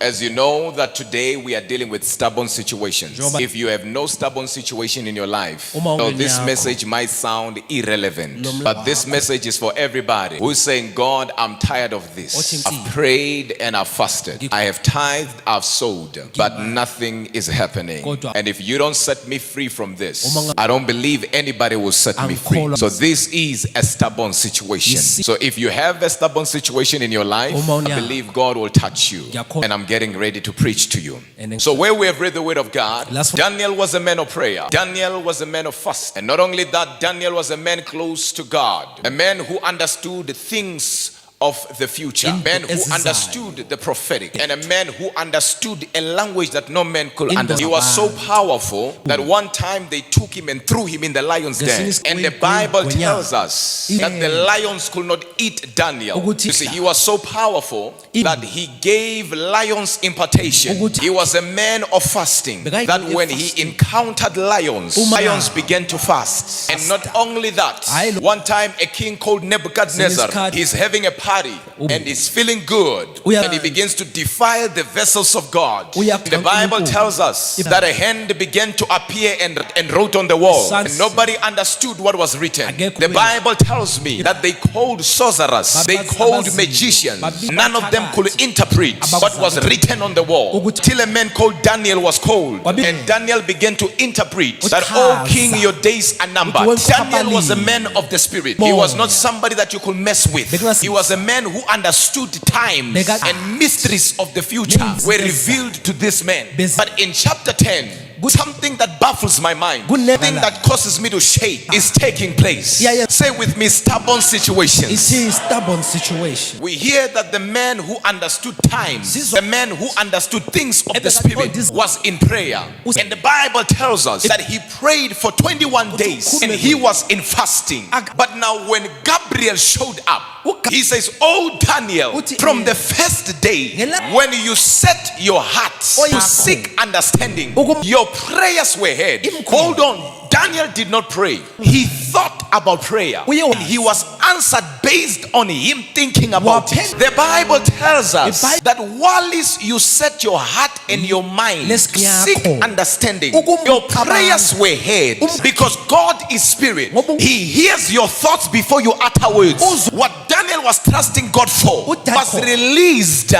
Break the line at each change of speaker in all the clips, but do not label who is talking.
As you know that today we are dealing with stubborn situations. If you have no stubborn situation in your life, so this message might sound irrelevant. But this message is for everybody who's saying, God, I'm tired of this. I've prayed and I've fasted. I have tithed, I've sowed, but nothing is happening. And if you don't set me free from this, I don't believe anybody will set me free. So this is a stubborn situation. So if you have a stubborn situation in your life, I believe God will touch you. And I'm getting ready to preach to you. So where we have read the word of God, Daniel was a man of prayer. Daniel was a man of fast. And not only that, Daniel was a man close to God. A man who understood things of the future, a man who understood the prophetic, and a man who understood a language that no man could understand. He was so powerful that one time they took him and threw him in the lion's den. And the Bible tells us that the lions could not eat Daniel. You see, he was so powerful that he gave lions impartation. He was a man of fasting, that when he encountered lions, lions began to fast. And not only that, one time a king called Nebuchadnezzar, he's having a party and he's feeling good, and he begins to defile the vessels of God. The Bible tells us that a hand began to appear and wrote on the wall, and nobody understood what was written. The Bible tells me that they called sorcerers, they called magicians. None of them could interpret what was written on the wall, till a man called Daniel was called, and Daniel began to interpret that, oh king, your days are numbered. Daniel was a man of the spirit. He was not somebody that you could mess with. He was a man who understood time and mysteries of the future were revealed to this man. But in chapter 10, something that baffles my mind, something that causes me to shake, is taking place. Say with me, stubborn situations.
It is stubborn situation.
We hear that the man who understood time, the man who understood things of the spirit, was in prayer. And the Bible tells us that he prayed for 21 days and he was in fasting. But now when Gabriel showed up, he says, oh Daniel, from the first day when you set your heart to seek understanding, your prayers were heard. Hold on, Daniel did not pray. He thought about prayer. He was answered based on him thinking about it. The Bible tells us that while you set your heart and your mind to seek understanding, your prayers were heard. Because God is spirit, he hears your thoughts before you utter words. What Daniel was trusting God for was released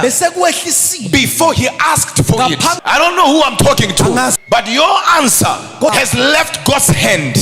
before he asked for it. I don't know who I'm talking to, but your answer has left God's hand.